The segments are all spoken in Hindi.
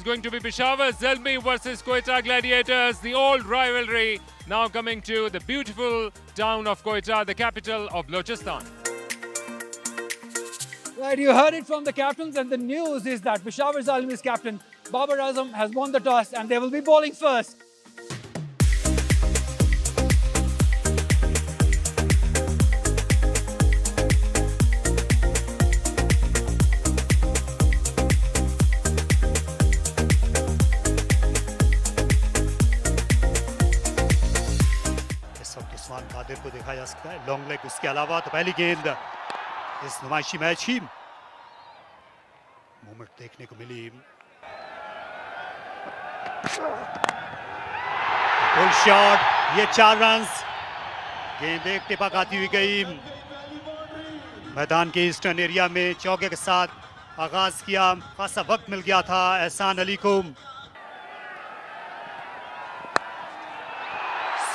going to be Peshawar Zalmi versus Quetta Gladiators, the old rivalry now coming to the beautiful town of Quetta, the capital of Balochistan. Right, you heard it from the captains, and the news is that Peshawar Zalmi's captain Babar Azam has won the toss and they will be bowling first. Usman Qadir को देखा जा सकता है लॉन्ग लेग, उसके अलावा तो पहली गेंद इस नुमाइशी मैच ही मोमेंट देखने को मिली। फुल शॉट, ये 4 रन्स, गेंद एक टिपक आती हुई गई। मैदान के ईस्टर्न एरिया में चौके के साथ आगाज किया, खासा वक्त मिल गया था एहसान अली को।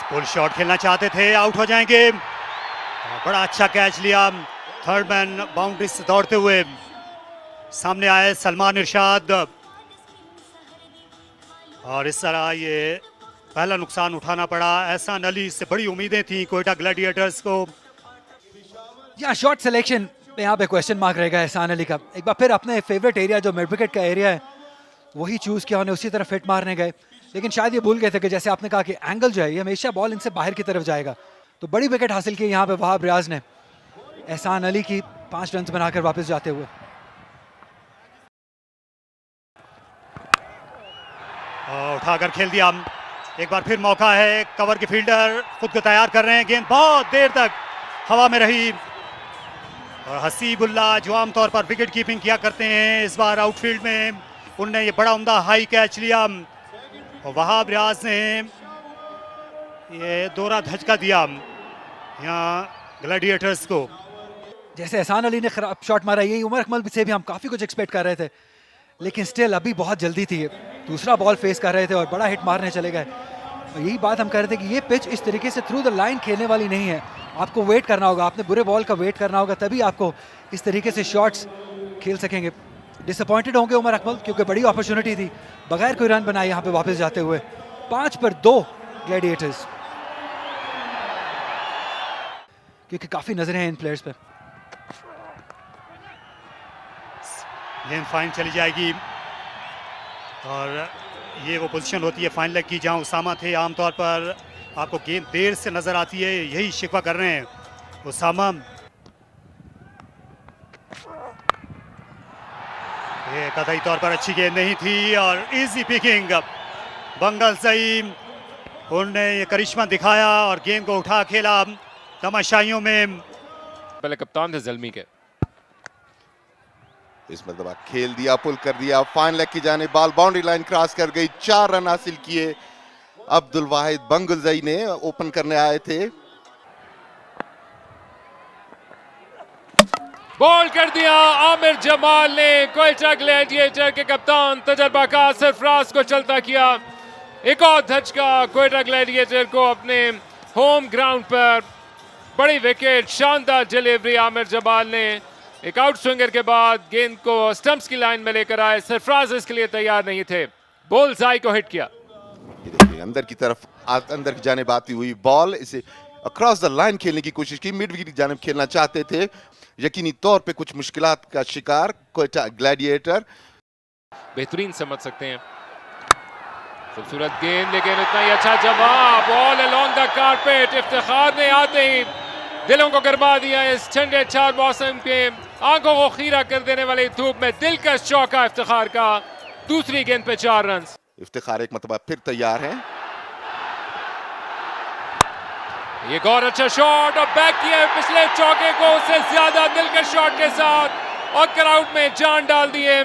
फुल शॉट खेलना चाहते थे, आउट हो जाएंगे। बड़ा अच्छा कैच लिया, थर्ड मैन बाउंड्री से दौड़ते हुए सामने आए सलमान इरशाद, और इस तरह ये पहला नुकसान उठाना पड़ा। एहसान अली से बड़ी उम्मीदें थी क्वेटा ग्लैडिएटर्स को। या शॉट सिलेक्शन पे यहाँ पे क्वेश्चन मार्क रहेगा एहसान अली का। एक बार फिर अपने फेवरेट एरिया जो मिड विकेट का एरिया है वही चूज किया, उन्हें उसी तरफ फिट मारने गए, लेकिन शायद ये भूल गए थे कि जैसे आपने कहा कि एंगल जो है ये हमेशा बॉल इनसे बाहर की तरफ जाएगा। तो बड़ी विकेट हासिल की यहाँ पे वहाब रियाज ने एहसान अली की 5 रन बनाकर वापस जाते हुए। उठाकर खेल दिया, एक बार फिर मौका है। कवर के फील्डर खुद को तैयार कर रहे हैं, गेंद बहुत देर तक हवा में रही, और हसीबुल्लाह जो आमतौर पर विकेट कीपिंग किया करते हैं इस बार आउटफील्ड में, उनने ये बड़ा उम्दा हाई कैच लिया, और वहाब रियाज ने ये दोहरा धचका दिया यहाँ ग्लैडिएटर्स को। जैसे एहसान अली ने खराब शॉट मारा, यही उमर अकमल से भी हम काफ़ी कुछ एक्सपेक्ट कर रहे थे, लेकिन स्टिल अभी बहुत जल्दी थी। दूसरा बॉल फेस कर रहे थे और बड़ा हिट मारने चले गए। और यही बात हम कह रहे थे कि ये पिच इस तरीके से थ्रू द लाइन खेलने वाली नहीं है। आपको वेट करना होगा, आपने बुरे बॉल का वेट करना होगा, तभी आपको इस तरीके से शॉट्स खेल सकेंगे। डिसअपॉइंटेड होंगे उमर अकमल, क्योंकि बड़ी अपॉर्चुनिटी थी, बगैर कोई रन बनाए यहाँ पे वापस जाते हुए। 5 पर 2 ग्लैडिएटर्स, क्योंकि काफी नजरें हैं इन प्लेयर्स पे। गेंद फाइन चली जाएगी, और ये वो पोजीशन होती है फाइन लेग की जहां उसामा थे। आमतौर पर आपको गेंद देर से नजर आती है, यही शिकवा कर रहे हैं उसामा। ये कतई तौर पर अच्छी गेंद नहीं थी, और इजी पिकिंग बंगल सईम, उन्होंने ये करिश्मा दिखाया और गेंद को उठा खेला तमाशाइयों में। पहले कप्तान थे ज़ल्मी के, इस मतलब खेल दिया, पुल कर दिया, फाइन लेग की जाने, बॉल बाउंड्री लाइन क्रॉस कर गई। 4 रन हासिल किए। अब्दुल वाहिद बंगुलजई ने ओपन करने आए थे। बॉल कर दिया आमिर जमाल ने। क्वेटा ग्लैडिएटर के कप्तान तजर्बाकार सरफराज को चलता किया। एक और धचका क्वेटा ग्लैडिएटर को अपने होम ग्राउंड पर। बड़ी विकेट, शानदार डिलीवरी आमिर जमाल ने। एक आउट स्विंगर के बाद गेंद को स्टंप्स की लाइन में लेकर आए। सरफराज इसके लिए तैयार नहीं थे, बॉल जाई को हिट किया। अंदर की तरफ, अंदर की जानिब आती हुई बॉल, इसे अक्रॉस द लाइन खेलने की कोशिश की। मिड विकेट की जानिब खेलना चाहते थे, यकीनी तौर पे कुछ मुश्किलात का शिकार क्वेटा ग्लैडिएटर। बेहतरीन समझ सकते हैं, खूबसूरत गेंद, लेकिन इतना ही अच्छा जवाब। Ball along the carpet. Iftikhar ने आते ही दिलों को गरमा दिया। इस ठंडे 4 मौसम के आंखों को खीरा कर देने वाली धूप में दिलकश चौका इफ्तिखार का। दूसरी गेंद पे 4 रन। इफ्तिखार एक मतलब फिर तैयार है। ये और अच्छा शॉट, और बैक किया पिछले चौके को उससे ज्यादा दिलकश शॉट के साथ, और क्राउड में जान डाल दिए।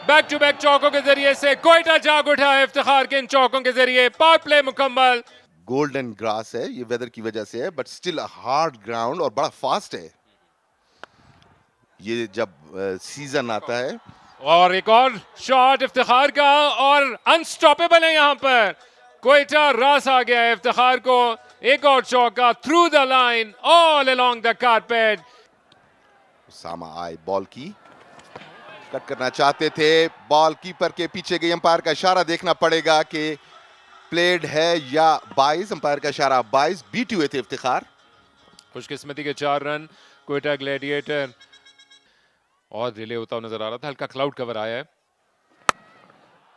बैक टू बैक चौकों के जरिए से क्वेटा जाग उठा है इफ्तिखार के इन चौकों के जरिए। पावर प्ले मुकम्मल। गोल्डन ग्रास है, ये वेदर की वजह से है, बट स्टिल हार्ड ग्राउंड और बड़ा फास्ट है ये जब सीजन आता है। और एक और शॉट इफ्तिखार का, और अनस्टॉपेबल है यहाँ पर क्वेटा। रास आ गया है इफ्तिखार को। एक और चौका through the line, all along the carpet. Usama आए बॉल की, कट करना चाहते थे, बॉल कीपर के पीछे गई, अंपायर का इशारा देखना पड़ेगा कि प्लेड है या 22, अंपायर का इशारा 22, बीट हुए थे इफ्तिखार। खुशकिस्मती के 4 रन क्वेटा ग्लैडिएटर, और रिले होता हुआ नजर आ रहा था, हल्का क्लाउड कवर आया है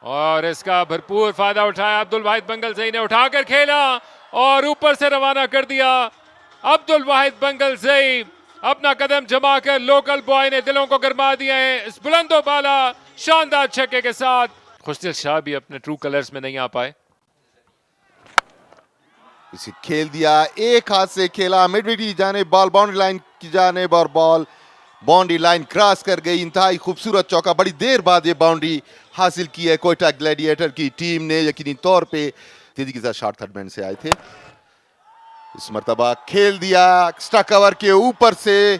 और इसका भरपूर फायदा उठाया अब्दुल वाहिद बंगल सही ने, उठाकर खेला और ऊपर से रवाना कर दिया। अब्दुल वाहिद बंगल सही अपना कदम जमाकर लोकल बॉय ने दिलों को गरमा दिया है इस बुलंदो बाला शानदार छक्के के साथ। खुशदिल शाह भी अपने ट्रू कलर्स में नहीं आ पाए। इसे खेल दिया, एक हाथ से खेला मिडविकेट की जानिब, बॉल बाउंड्री लाइन की जानिब और बॉल बाउंड्री लाइन क्रॉस कर गई। इंतहाई खूबसूरत चौका, बड़ी देर बाद ये बाउंड्री हासिल की है क्वेटा ग्लैडिएटर की टीम ने। यकीनी तौर पे तेजी के साथ शॉट थर्ड मैन से आए थे। इस मर्तबा खेल दिया एक्स्ट्रा कवर के ऊपर से,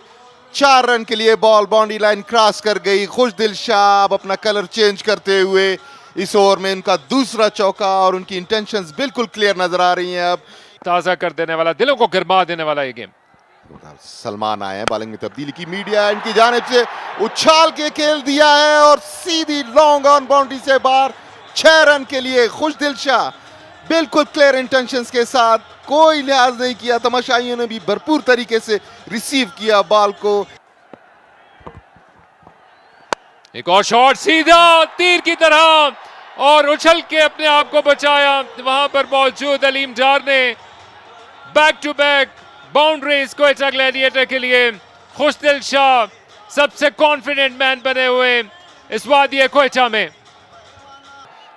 4 रन के लिए बॉल बाउंड्री लाइन क्रॉस कर गई। खुशदिल शाह अब अपना कलर चेंज करते हुए इस ओवर में उनका दूसरा चौका, और उनकी इंटेंशंस बिल्कुल क्लियर नजर आ रही हैं। अब ताजा कर देने वाला, दिलों को गरमा देने वाला ये गेम। सलमान आए हैं, बॉलिंग में तब्दीली की, मीडिया इनकी जानिब से उछाल के खेल दिया है और सीधी लॉन्ग ऑन बाउंड्री से बाहर, 6 रन के लिए खुशदिल शाह बिल्कुल क्लियर इंटेंशंस के साथ, कोई लिहाज नहीं किया। तमाशाइयों ने भी भरपूर तरीके से रिसीव किया बॉल को। एक और शॉट सीधा तीर की तरह और उछल के अपने आप को बचाया। वहां पर मौजूद अलीम डार ने back to back boundaries Quetta gladiator के लिए। खुशदिल शाह सबसे कॉन्फिडेंट मैन बने हुए इस वादी क्वेटा में।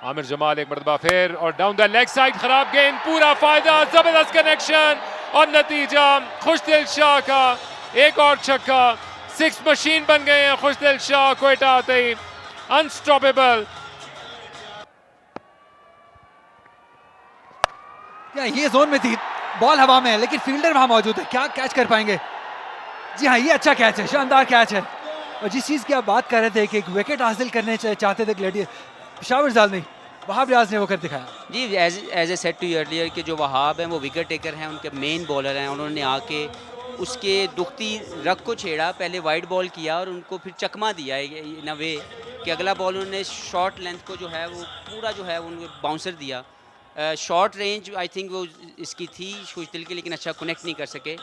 आमिर जमाल एक मरतबा फिर और डाउन द लेग साइड, खराब गेंद, पूरा फायदा, जबरदस्त कनेक्शन और नतीजा खुशदिल शाह का एक और छक्का। 6 मशीन बन गए हैं खुशदिल शाह क्वेटा आते ही, अनस्टॉपेबल। ये जोन में थी, बॉल हवा में है लेकिन फील्डर वहां मौजूद है, क्या कैच कर पाएंगे? जी हाँ, ये अच्छा कैच है, शानदार कैच है। और जिस चीज़ की आप बात कर रहे थे कि एक विकेट हासिल करने चाहते थे ग्लैडिएटर, पेशावर जाल नहीं, वहाब रियाज ने वो कर दिखाया। जी, as I said to earlier कि जो वहाब हैं वो विकेट टेकर हैं, उनके मेन बॉलर हैं। उन्होंने आके उसके दुखती रग को छेड़ा, पहले वाइड बॉल किया और उनको फिर चकमा दिया इन अ वे कि अगला बॉल उन्होंने शॉर्ट लेंथ को जो है वो पूरा जो है उनको बाउंसर दिया। शॉर्ट रेंज आई थिंक वो इसकी थी खुशदिल की, लेकिन अच्छा कनेक्ट नहीं कर सके।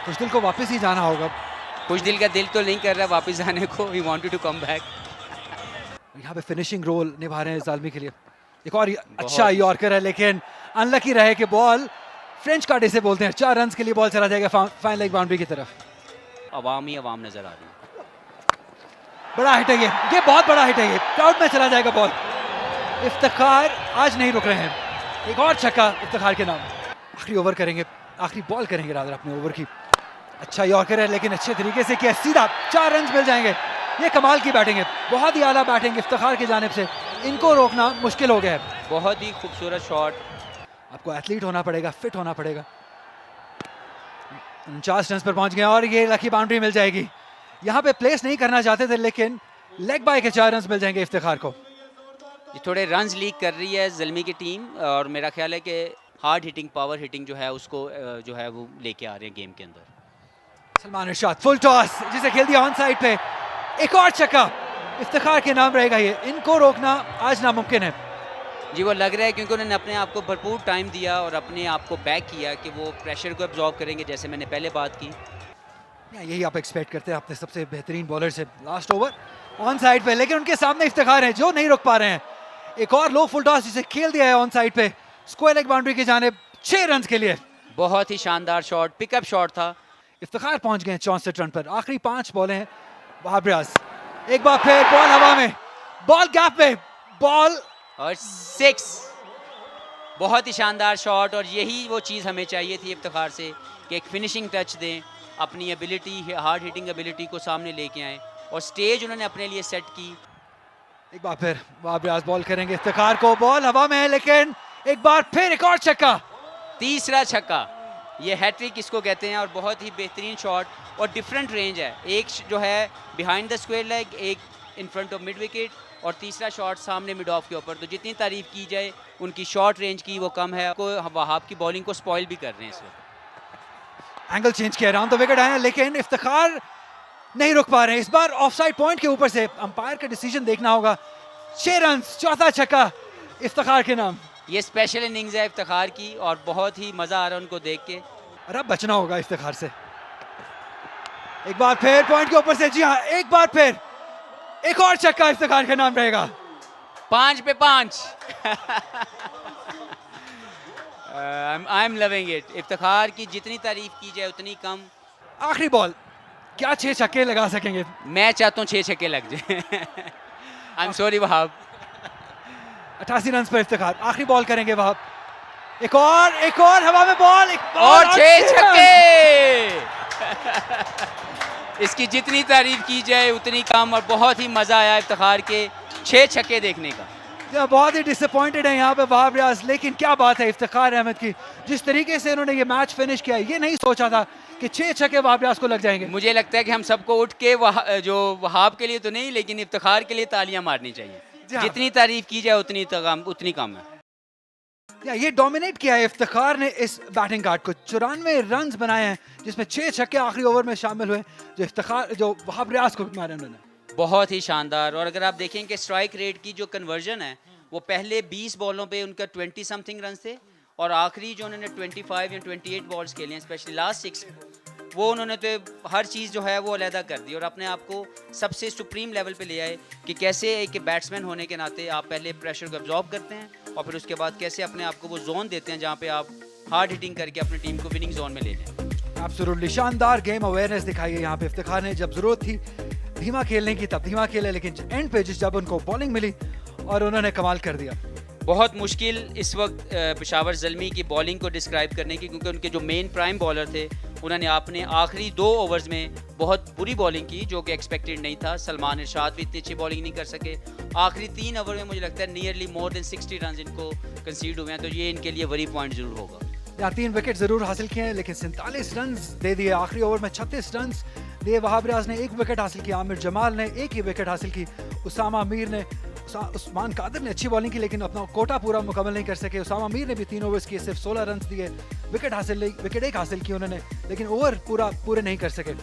खुशदिल को वापस ही जाना होगा। खुशदिल का दिल तो नहीं कर रहा वापस जाने को, he wanted to come back. यहाँ पे फिनिशिंग रोल निभा रहे हैं जालमी के लिए। एक और अच्छा यॉर्कर है लेकिन अनलकी रहे कि बॉल फ्रेंच कार्ड इसे बोलते हैं। 4 रन के लिए बॉल चला जाएगा फाइन लेग बाउंड्री की तरफ। अवाम ही अवाम नजर आ रही है। बड़ा हिट है ये बहुत बड़ा हिट है, ये क्राउड में चला जाएगा बॉल। इफ्तिखार आज नहीं रुक रहे हैं, एक और छक्का इफ्तिखार के नाम। आखिरी ओवर करेंगे, आखिरी बॉल करेंगे रादर अपने ओवर की। अच्छा यॉर्कर है लेकिन अच्छे तरीके से किया, सीधा 4 रन मिल जाएंगे। ये कमाल की बैटिंग है, बहुत ही आला बैटिंग इफ्तिखार की जानिब से, इनको रोकना मुश्किल हो गया है। बहुत ही खूबसूरत शॉट। आपको एथलीट होना पड़ेगा, फिट होना पड़ेगा। 49 रन पर पहुंच गए और ये लकी बाउंड्री मिल जाएगी। यहाँ पे प्लेस नहीं करना चाहते थे लेकिन लेग बाय के 4 रन मिल जाएंगे इफ्तिखार को। ये थोड़े रन्स लीक कर रही है ज़ल्मी की टीम, और मेरा ख्याल है कि हार्ड हिटिंग, पावर हिटिंग जो है उसको जो है वो लेके आ रहे हैं गेम के अंदर। सलमान इरशाद फुल टॉस जिसे खेल दिया ऑन साइड पे, एक और छक्का इफ्तिखार के नाम रहेगा। ये इनको रोकना आज नामुमकिन है। जी, वो लग रहा है क्योंकि उन्होंने अपने आप को भरपूर टाइम दिया और अपने आप को बैक किया कि वो प्रेशर को एब्जॉर्ब करेंगे, जैसे मैंने पहले बात की। यही आप एक्सपेक्ट करते हैं अपने सबसे बेहतरीन बॉलर से। लास्ट ओवर ऑन साइड पे, लेकिन उनके सामने इफ्तिखार है जो नहीं रोक पा रहे हैं। एक और लो फुल टॉस जिसे खेल दिया है ऑन साइड पे, स्क्वायर लेग बाउंड्री की जानिब, 6 रन के लिए। बहुत ही शानदार शॉट, पिकअप शॉट था। इफ्तिखार पहुंच गए 64 रन पर। आखिरी 5 बॉलें हैं। वहाब रियाज एक बार फिर बॉल हवा में, बॉल गैप में, बॉल और 6। बहुत ही शानदार शॉट, और यही वो चीज़ हमें चाहिए थी इफ्तिखार से कि एक फिनिशिंग टच दें, अपनी एबिलिटी, हार्ड हिटिंग एबिलिटी को सामने लेके आएँ, और स्टेज उन्होंने अपने लिए सेट की। एक बार फिर वहाब रियाज बॉल करेंगे इफ्तिखार को, बॉल हवा में है लेकिन एक बार फिर एक और छक्का, तीसरा छक्का। ये हैट्रिक इसको कहते हैं, और बहुत ही बेहतरीन शॉट और डिफरेंट रेंज है। एक जो है बिहाइंड द स्क्वायर लेग, एक in front of mid wicket, और तीसरा शॉट सामने मिड ऑफ के ऊपर। तो जितनी तारीफ की जाए उनकी शॉर्ट रेंज की वो कम है। को वहाब की बॉलिंग को स्पॉइल भी कर रहे हैं इस वक्त। एंगल चेंज किया, राउंड द विकेट आए लेकिन इफ्तिखार नहीं रुक पा रहे हैं। इस बार ऑफसाइड पॉइंट के ऊपर से अंपायर का डिसीजन देखना होगा। 6 रन, चौथा छक्का इफ्तिखार के नाम। ये स्पेशल इनिंग्स है इफ्तिखार की और बहुत ही मज़ा आ रहा है उनको देख के। और अब बचना होगा इफ्तिखार से। एक बार फिर पॉइंट के ऊपर से, जी हाँ, एक बार फिर एक और छक्का इफ्तिखार के नाम रहेगा। 5 पे 5। I am loving it. Iftikhar की जितनी तारीफ की जाए उतनी कम। आखिरी बॉल, क्या 6 छक्के लगा सकेंगे? मैं चाहता हूँ 6 छक्के लग जाए। I am sorry Wahab. 88 run पर इफ्तिखार। आखिरी बॉल करेंगे वहाब। एक और हवा में बॉल, और 6 छक्के। इसकी जितनी तारीफ की जाए उतनी कम और बहुत ही मजा आया इफ्तिखार के 6 छक्के देखने का। बहुत ही डिसअपॉइंटेड है यहाँ पे वहाब रियाज, लेकिन क्या बात है इफ्तिखार अहमद की, जिस तरीके से इन्होंने ये मैच फिनिश किया, ये नहीं सोचा था कि 6 छक्के वहाब रियाज को लग जाएंगे। मुझे लगता है कि हम सबको उठ के जो वहाब के लिए तो नहीं लेकिन इफ्तिखार के लिए तालियां मारनी चाहिए। जितनी तारीफ की जाए उतनी कम है। ये डोमिनेट किया है इफ्तिखार ने इस बैटिंग कार्ड को। 94 रन बनाए हैं, जिसमें 6 छक्के आखिरी ओवर में शामिल हुए जो वहाब रियाज को मारे उन्होंने। बहुत ही शानदार। और अगर आप देखें कि स्ट्राइक रेट की जो कन्वर्जन है वो पहले 20 बॉलों पे उनका 20 समथिंग रन थे और आखिरी जो उन्होंने 25 या 28 बॉल्स खेले हैं, स्पेशली लास्ट 6, वो उन्होंने तो हर चीज़ जो है वो अलहदा कर दी और अपने आप को सबसे सुप्रीम लेवल पे ले आए कि कैसे एक बैट्समैन होने के नाते आप पहले प्रेशर को एब्जॉर्ब करते हैं और फिर उसके बाद कैसे अपने आप को वो जोन देते हैं जहाँ पे आप हार्ड हिटिंग करके अपनी टीम को विनिंग जोन में ले जाएं। एब्सोल्युटली शानदार गेम अवेयरनेस दिखाई है यहाँ पे इफ्तिखार ने। जब जरूरत थी धीमा खेलने की तब धीमा खेला, लेकिन एंड पे जब उनको बॉलिंग मिली और उन्होंने कमाल कर दिया। बहुत मुश्किल इस वक्त पेशावर ज़ल्मी की बॉलिंग को डिस्क्राइब करने की, क्योंकि उनके जो मेन प्राइम बॉलर थे उन्होंने अपने आखिरी 2 ओवर्स में बहुत बुरी बॉलिंग की जो कि एक्सपेक्टेड नहीं था। सलमान इरशाद भी इतनी अच्छी बॉलिंग नहीं कर सके। आखिरी 3 ओवर में मुझे लगता है नियरली मोर देन 60 रन इनको कंसीड हुए हैं, तो ये इनके लिए वरी पॉइंट ज़रूर होगा। यहाँ 3 विकेट जरूर हासिल किए हैं, लेकिन 47 रन दे दिए आखिरी ओवर में। 36 रन दिए वहाब रियाज ने, 1 विकेट हासिल किया आमिर जमाल ने, 1 ही विकेट हासिल की उसामा मीर ने। उस्मान कादर ने अच्छी बॉलिंग की लेकिन अपना कोटा पूरा मुकम्मल नहीं कर सके। उसामा मीर ने भी 3 ओवर्स किए, सिर्फ 16 रन दिए। विकेट 1 हासिल की उन्होंने, लेकिन ओवर पूरे नहीं कर सके।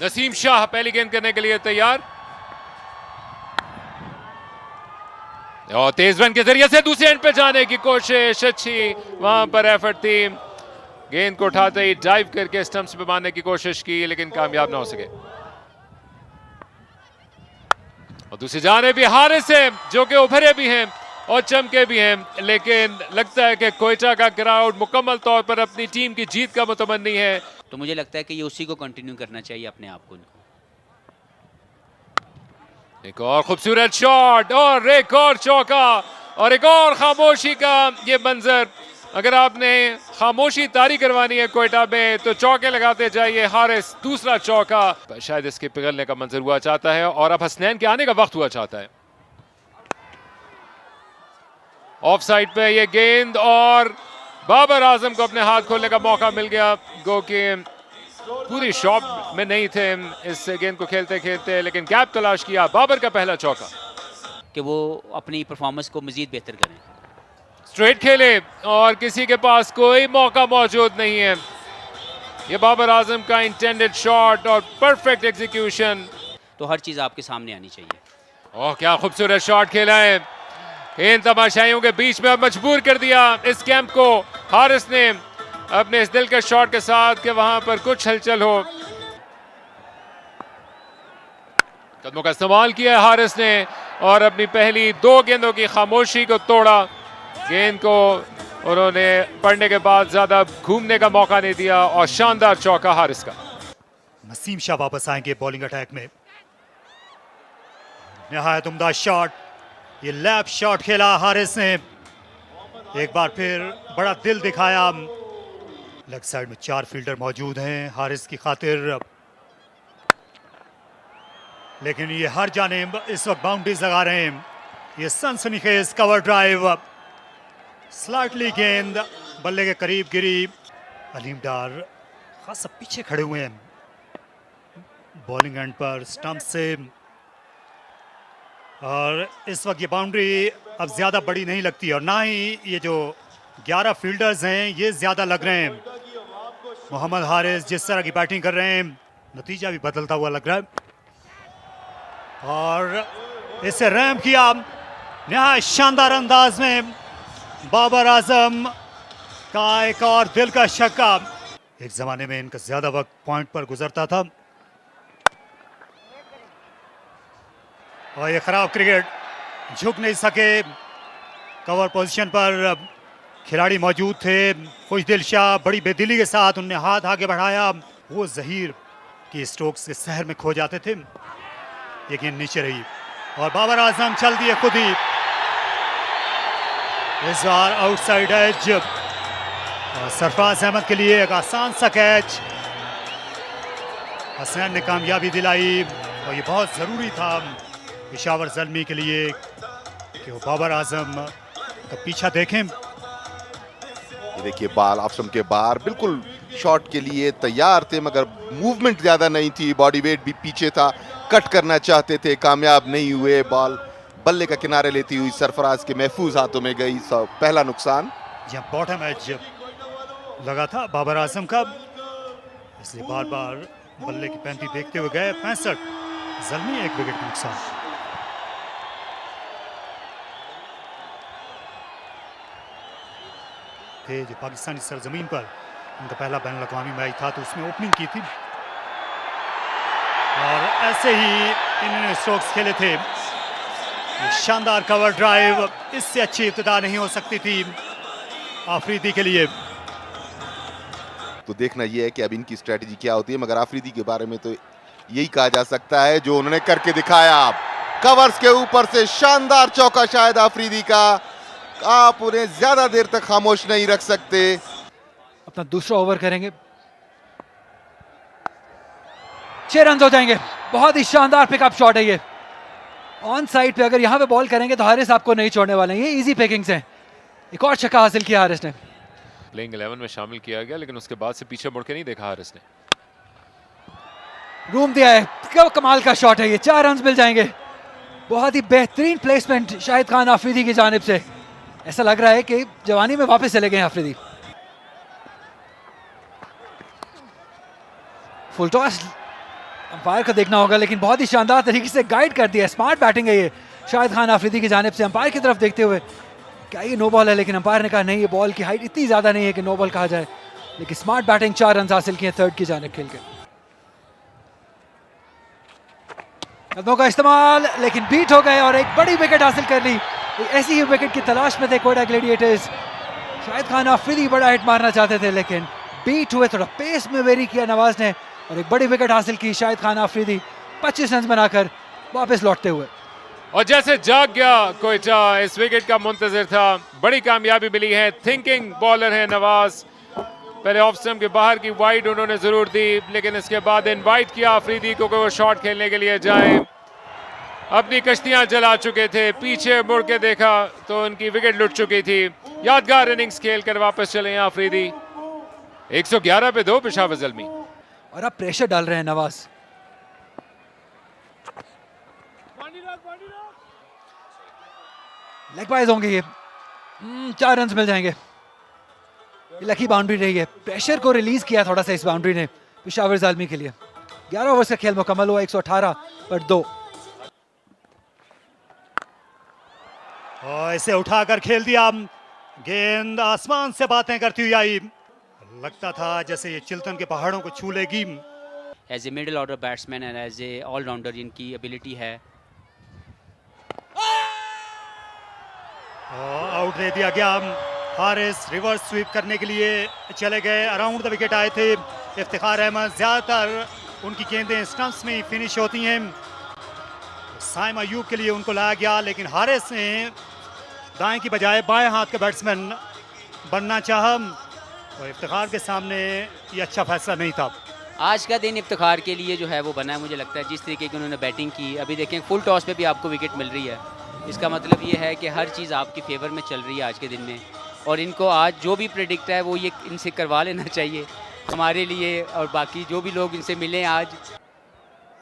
नसीम शाह पहली गेंद करने के लिए तैयार और तेज रन के जरिए से दूसरे एंड पे जाने की कोशिश। अच्छी वहां पर एफर्ट थी। गेंद को उठाते ही डाइव करके स्टंप्स पे मारने की कोशिश की लेकिन कामयाब ना हो सके। और दूसरी जाने भी हारिस है जो कि उभरे भी हैं और चमके भी हैं, लेकिन लगता है कि कोयटा का क्राउड मुकम्मल तौर पर अपनी टीम की जीत का मुतमन्नी है। तो मुझे लगता है कि ये उसी को कंटिन्यू करना चाहिए अपने आप को। एक और खूबसूरत शॉट और एक और चौका और एक और खामोशी का ये मंजर। अगर आपने खामोशी तारी करवानी है कोयटा में तो चौके लगाते जाइए। हारिस दूसरा चौका, शायद इसके पिघलने का मंजर हुआ चाहता है और अब हसनैन के आने का वक्त हुआ चाहता है। ऑफ साइड पे ये गेंद और बाबर आजम को अपने हाथ खोलने का मौका मिल गया। गो के पूरी शॉट में नहीं थे इस गेंद को खेलते खेलते, लेकिन गैप तलाश किया। बाबर का पहला चौका कि वो अपनी परफॉर्मेंस को मजीद बेहतर करें। स्ट्रेट खेले और किसी के पास कोई मौका मौजूद नहीं है। ये बाबर आजम का इंटेंडेड शॉट और परफेक्ट एग्जीक्यूशन। तो हर चीज़ आपके सामने आनी चाहिए। ओह क्या खूबसूरत शॉट खेला है। इन तमाशाइयों के बीच में अब मजबूर कर दिया इस कैंप को हारिस ने अपने इस दिल के शॉट के साथ कि वहां पर कुछ हलचल हो। कदमों का इस्तेमाल किया हारिस ने और अपनी पहली 2 गेंदों की खामोशी को तोड़ा। गेंद को उन्होंने पढ़ने के बाद ज्यादा घूमने का मौका नहीं दिया और शानदार चौका हारिस का। नसीम शाह वापस आएंगे बॉलिंग अटैक में। निहायत उम्दा शॉट, ये लैप शॉट खेला हारिस ने। एक बार फिर बड़ा दिल दिखाया। लेग साइड में 4 फील्डर मौजूद हैं हारिस की खातिर, लेकिन ये हर जानिब इस वक्त बाउंड्रीज लगा रहे हैं। ये सनसनीखेज कवर ड्राइव, स्लाइटली गेंद बल्ले के करीब गिरी। अलीम डार खासा पीछे खड़े हुए हैं बॉलिंग एंड पर। स्टंप से और इस वक्त ये बाउंड्री अब ज़्यादा बड़ी नहीं लगती और ना ही ये जो 11 फील्डर्स हैं ये ज़्यादा लग रहे हैं। मोहम्मद हारिस जिस तरह की बैटिंग कर रहे हैं, नतीजा भी बदलता हुआ लग रहा है। और इसे रैम किया नहायत शानदार अंदाज में बाबर आजम का एक और दिल का छक्का। एक ज़माने में इनका ज़्यादा वक्त पॉइंट पर गुजरता था और ये खराब क्रिकेट, झुक नहीं सके। कवर पोजीशन पर खिलाड़ी मौजूद थे, खुशदिल शाह बड़ी बेदिली के साथ उनने हाथ आगे बढ़ाया। वो जहीर की स्ट्रोक्स के सहर में खो जाते थे, ये गेंद नीचे रही और बाबर आजम चल दिए खुद ही। इस बार आउटसाइड एज और सरफराज अहमद के लिए एक आसान सा कैच। हसनैन ने कामयाबी दिलाई और ये बहुत ज़रूरी था पेशावर ज़ल्मी के लिए कि वो बाबर आजम का पीछा देखें। ये देखिए बॉल ऑफ स्टंप के बाहर, बिल्कुल शॉट के लिए तैयार थे मगर मूवमेंट ज्यादा नहीं थी, बॉडी वेट भी पीछे था, कट करना चाहते थे, कामयाब नहीं हुए। बॉल बल्ले का किनारे लेती हुई सरफराज के महफूज हाथों में गई। पहला नुकसान। जब बॉटम एज लगा था बाबर आजम का, इसलिए बार बार बल्ले की पैंती देखते हुए गए। 65, ज़ल्मी 1 विकेट का नुकसान। थे जो पाकिस्तानी सरजमीन पर उनका पहला बैन अवी मैच था तो उसमें ओपनिंग की थी और ऐसे ही इन्होंने स्ट्रोक्स खेले थे। शानदार कवर ड्राइव, इससे अच्छी इब्तिदा नहीं हो सकती थी आफरीदी के लिए। तो देखना यह है कि अब इनकी स्ट्रेटजी क्या होती है, मगर आफरीदी के बारे में तो यही कहा जा सकता है जो उन्होंने करके दिखाया। कवर्स के ऊपर से शानदार चौका शायद आफरीदी का, आप उन्हें ज्यादा देर तक खामोश नहीं रख सकते। अपना दूसरा ओवर करेंगे, 6 रन हो जाएंगे। बहुत ही शानदार पिकअप शॉट है ये ऑन साइड पे। अगर यहाँ पे बॉल करेंगे तो हारिस आपको नहीं छोड़ने वाले हैं, ये इजी पिकिंग्स हैं। एक और छक्का हासिल किया हारिस ने। प्लेइंग 11 में शामिल किया गया लेकिन उसके बाद से पीछे मुड़ के नहीं देखा हारिस ने। रूम दिया है, क्या कमाल का शॉट है ये, 4 रन मिल जाएंगे। बहुत ही बेहतरीन प्लेसमेंट शाहिद खान आफरीदी की जानिब से। ऐसा लग रहा है कि जवानी में वापस चले गए आफरीदी। फुल टॉस अंपायर को देखना होगा लेकिन बहुत ही शानदार तरीके से गाइड कर दिया। स्मार्ट बैटिंग है ये शाहिद खान आफरीदी की जानिब से। अंपायर की तरफ देखते हुए क्या ये नो बॉल है, लेकिन अंपायर ने कहा नहीं, ये बॉल की हाइट इतनी ज्यादा नहीं है कि नो बॉल कहा जाए। लेकिन स्मार्ट बैटिंग, 4 रन हासिल किए थर्ड की जानिब खेल के। कदमों का इस्तेमाल लेकिन बीट हो गए और एक बड़ी विकेट हासिल कर ली। ऐसी ही विकेट की तलाश में थे कोयटा ग्लैडिएटर्स। शाहिद खान आफरीदी बड़ा हिट मारना चाहते थे लेकिन बीट हुए, थोड़ा पेस में वेरी किया नवाज ने और एक बड़ी विकेट हासिल की शाहिद खान आफरीदी 25 रन बनाकर वापस लौटते हुए। और जैसे जाग गया कोयटा, इस विकेट का मुंतजर था, बड़ी कामयाबी मिली है। थिंकिंग बॉलर है नवाज। पहले ऑफ स्टंप के बाहर की वाइड उन्होंने जरूर दी लेकिन इसके बाद इनवाइट किया आफरीदी को कि वो शॉट खेलने के लिए जाए। अपनी कश्तियां जला चुके थे, पीछे मुड़ के देखा तो उनकी विकेट लुट चुकी थी। यादगार इनिंग्स खेलकर वापस चले हैं आफरीदी। 111 पे 2 पेशावर ज़ल्मी। और अब प्रेशर डाल रहे हैं नवाज। लेग बाइज होंगे ये, 4 रन मिल जाएंगे। लकी बाउंड्री रही है, प्रेशर को रिलीज किया थोड़ा सा इस बाउंड्री ने पेशावर ज़ल्मी के लिए। 11 ओवर का खेल मुकम्मल हुआ, 118 पर 2। और इसे उठाकर खेल दिया, गेंद आसमान से बातें करती हुई आई। लगता था जैसे ये चिल्तन के पहाड़ों को छू लेगी। As a middle order batsman and as a allrounder इनकी एबिलिटी है। आउट दे दिया गया। हारिस रिवर्स स्वीप करने के लिए चले गए, अराउंड द विकेट आए थे इफ्तिखार अहमद। ज़्यादातर उनकी गेंदें स्टंप्स में ही फिनिश होती हैं। साइम अयूब के लिए उनको लाया गया लेकिन हारिस ने दाएं की बजाय बाएं हाथ का बैट्समैन बनना चाहा और इफ्तिखार के सामने ये अच्छा फैसला नहीं था। आज का दिन इफ्तिखार के लिए जो है वो बना है, मुझे लगता है जिस तरीके की उन्होंने बैटिंग की। अभी देखें फुल टॉस पे भी आपको विकेट मिल रही है, इसका मतलब ये है कि हर चीज़ आपकी फेवर में चल रही है आज के दिन में। और इनको आज जो भी प्रेडिक्ट है वो ये इनसे करवा लेना चाहिए हमारे लिए और बाकी जो भी लोग इनसे मिले आज।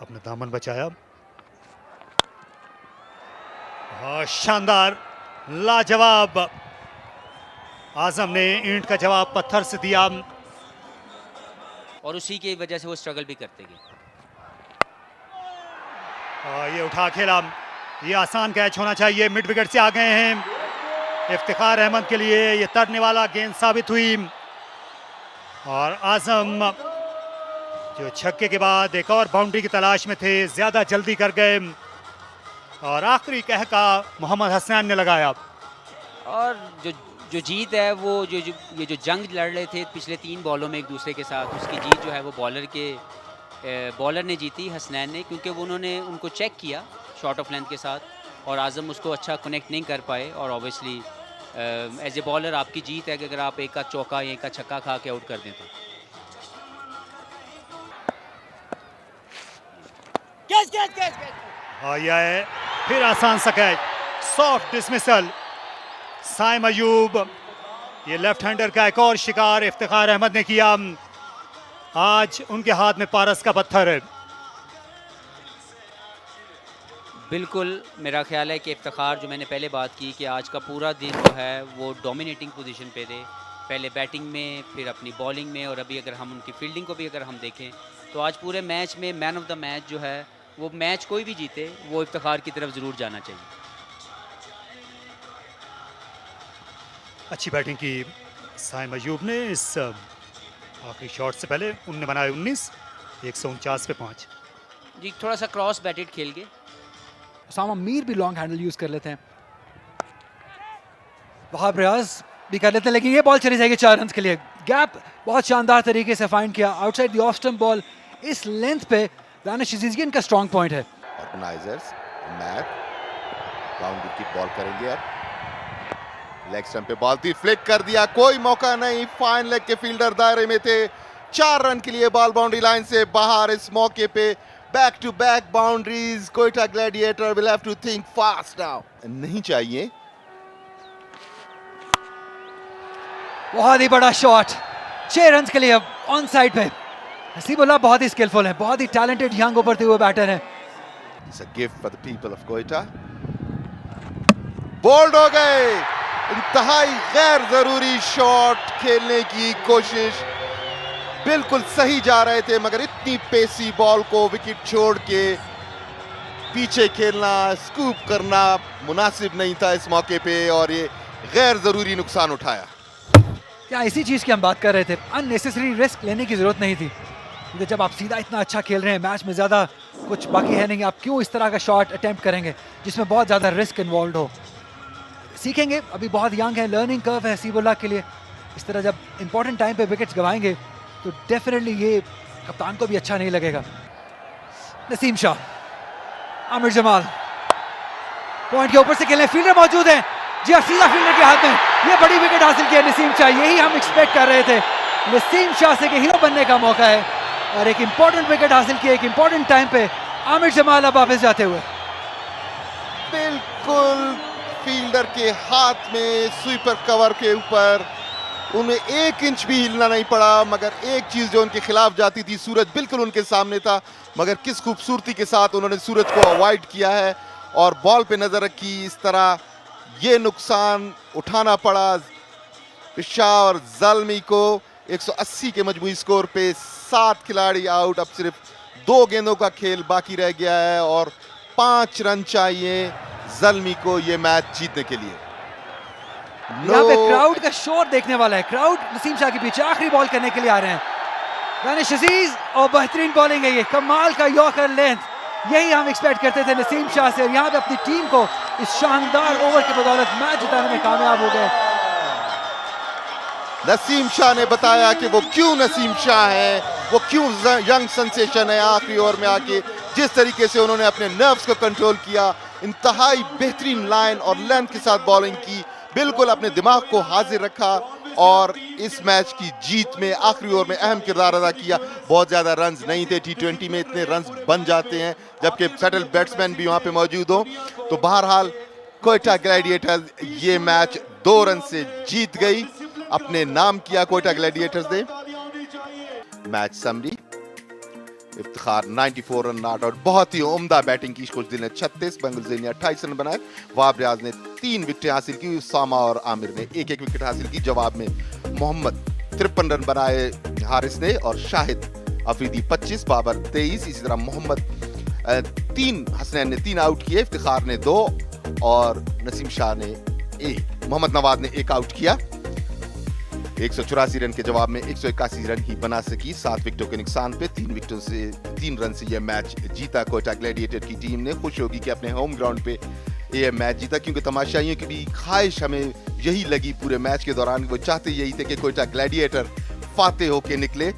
अपना दामन बचाया शानदार, लाजवाब। आजम ने ईंट का जवाब पत्थर से दिया और उसी की वजह से वो स्ट्रगल भी करते गए। ये उठा खेला, ये आसान कैच होना चाहिए। मिड विकेट से आ गए हैं इफ्तिखार अहमद के लिए ये तरने वाला गेंद साबित हुई और आजम जो छक्के के बाद एक और बाउंड्री की तलाश में थे, ज्यादा जल्दी कर गए और आखिरी कहका मोहम्मद हसनैन ने लगाया। और जो जीत है वो ये जो जंग लड़ रहे थे पिछले 3 बॉलों में एक दूसरे के साथ, उसकी जीत जो है वो बॉलर ने जीती, हसनैन ने, क्योंकि वो उन्होंने उनको चेक किया शॉर्ट ऑफ लेंथ के साथ और आजम उसको अच्छा कनेक्ट नहीं कर पाए। और ऑब्वियसली एज ए बॉलर आपकी जीत है कि अगर आप एक का चौका या एक का छक्का खा के आउट कर दें तो। यह है फिर आसान सा catch, soft dismissal. Saim Ayub, ये लेफ्ट हैंडर का एक और शिकार इफ्तिखार अहमद ने किया। आज उनके हाथ में पारस का पत्थर है। बिल्कुल, मेरा ख्याल है कि इफ्तिखार, जो मैंने पहले बात की कि आज का पूरा दिन जो है वो डोमिनेटिंग पोजीशन पे थे, पहले बैटिंग में, फिर अपनी बॉलिंग में, और अभी अगर हम उनकी फील्डिंग को भी अगर हम देखें तो आज पूरे मैच में मैन ऑफ द मैच जो है वो, मैच कोई भी जीते वो इफ्तिखार की तरफ ज़रूर जाना चाहिए। अच्छी बैटिंग की साइम अयूब ने। इस आखिरी शॉट से पहले उन्होंने बनाए 19, 149 पे 5। जी, थोड़ा सा क्रॉस बैटेड खेल के। उसामा मीर भी लॉन्ग हैंडल यूज कर लेते हैं, वहाब रियाज भी कर लेते हैं, लेकिन ये बॉल चली जाएगी 4 रन के लिए। गैप बहुत शानदार तरीके से फाइंड किया outside the off stump ball. इस लेंथ पे दानिश अजीज, ये इनका स्ट्रॉन्ग पॉइंट है। ऑर्गेनाइजर्स मैच बाउंड्री की बॉल करेंगे। अब लेग स्टंप पे बॉल थी, फ्लिक कर दिया, कोई मौका नहीं, फाइन लेग के फील्डर दायरे में थे। 4 रन के लिए बॉल बाउंड्री लाइन से बाहर। इस मौके पे back to back boundaries. Quetta gladiator will have to think fast now. नहीं चाहिए। बहुत ही बड़ा शॉट, 6 रन के लिए अब ऑन साइड पे। हसीबुल्लाह बहुत ही स्किलफुल है, बहुत ही टैलेंटेड यंग उभरते हुए बैटर है। It's a gift for the people of Quetta. Bold हो गए, इंतहाई गैर जरूरी शॉट खेलने की कोशिश, बिल्कुल सही जा रहे थे मगर इतनी पेसी बॉल को विकेट छोड़ के पीछे खेलना, स्कूप करना मुनासिब नहीं था इस मौके पे और ये गैर जरूरी नुकसान उठाया। क्या इसी चीज की हम बात कर रहे थे, अननेसेसरी रिस्क लेने की जरूरत नहीं थी, क्योंकि जब आप सीधा इतना अच्छा खेल रहे हैं, मैच में ज्यादा कुछ बाकी है नहीं, आप क्यों इस तरह का शॉट अटेम्प्ट करेंगे जिसमें बहुत ज्यादा रिस्क इन्वॉल्व हो। सीखेंगे, अभी बहुत यंग है, लर्निंग कर्व है हसीबुल्लाह के लिए। इस तरह जब इंपॉर्टेंट टाइम पे विकेट्स गवाएंगे तो डेफिनेटली ये कप्तान को भी अच्छा नहीं लगेगा। नसीम शाह, आमिर जमाल पॉइंट के ऊपर से खेलने, फील्डर मौजूद है, जी सीधा फील्डर के हाथ में, ये बड़ी विकेट हासिल की है नसीम शाह, यही हम एक्सपेक्ट कर रहे थे। नसीम शाह से हीरो बनने का मौका है और एक इंपॉर्टेंट विकेट हासिल की, एक इंपॉर्टेंट टाइम पे आमिर जमाल अब वापस जाते हुए। बिल्कुल फील्डर के हाथ में, स्वीपर कवर के ऊपर, उन्हें 1 इंच भी हिलना नहीं पड़ा, मगर एक चीज जो उनके खिलाफ जाती थी, सूरज बिल्कुल उनके सामने था, मगर किस खूबसूरती के साथ उन्होंने सूरज को अवॉइड किया है और बॉल पे नजर रखी। इस तरह ये नुकसान उठाना पड़ा पेशावर ज़ल्मी को। 180 के मजमूई स्कोर पे 7 खिलाड़ी आउट, अब सिर्फ 2 गेंदों का खेल बाकी रह गया है और 5 रन चाहिए ज़ल्मी को ये मैच जीतने के लिए। यहाँ पे क्राउड का शोर देखने वाला है, क्राउड नसीम शाह के पीछे आखिरी बॉल करने के लिए आ रहे हैं। दानिश अजीज, और बेहतरीन बॉलिंग है ये, कमाल का यॉर्कर लेंथ, यही हम एक्सपेक्ट करते थे नसीम शाह से, और यहाँ पे अपनी टीम को इस शानदार ओवर की बदौलत मैच जिताने में कामयाब हो गए। नसीम शाह ने बताया कि वो क्यों नसीम शाह है, वो क्यों यंग सेंसेशन है। आखिरी ओवर में आके जिस तरीके से उन्होंने अपने नर्व्स को कंट्रोल किया, इंतहाई बेहतरीन लाइन और लेंथ के साथ बॉलिंग की, बिल्कुल अपने दिमाग को हाजिर रखा और इस मैच की जीत में आखिरी ओवर में अहम किरदार अदा किया। बहुत ज़्यादा रन्स नहीं थे, T20 में इतने रन्स बन जाते हैं जबकि सेटल बैट्समैन भी वहाँ पे मौजूद हो। तो बहरहाल कोयटा ग्लैडिएटर्स ये मैच 2 रन से जीत गई, अपने नाम किया कोयटा ग्लैडिएटर्स ने। Match summary, Iftikhar 94 run not out. बहुत ही उम्दा बैटिंग की खुशदिल ने 36, बंगुलजई ने 28 रन बनाए। वाब रियाज ने 3 विकेटें हासिल की। उसामा और आमिर ने एक विकेट हासिल की। जवाब में मोहम्मद 53 रन बनाए हारिस ने, और शाहिद अफरीदी 25, बाबर 23, इसी तरह मोहम्मद 3, हसनैन ने 3 आउट किए, इफ्तिखार ने 2 और नसीम शाह ने 1। मोहम्मद नवाज ने 1 आउट किया। 184 रन के जवाब में 181 रन ही बना सकी। 7 विकेटों के नुकसान पे 3 रन से यह मैच जीता कोयटा ग्लैडिएटर की टीम ने। खुश होगी कि अपने होम ग्राउंड पे ये मैच जीता, क्योंकि तमाशाइयों की भी ख्वाहिश हमें यही लगी पूरे मैच के दौरान। वो चाहते यही थे कि कोयटा ग्लैडिएटर फातेह होके निकले।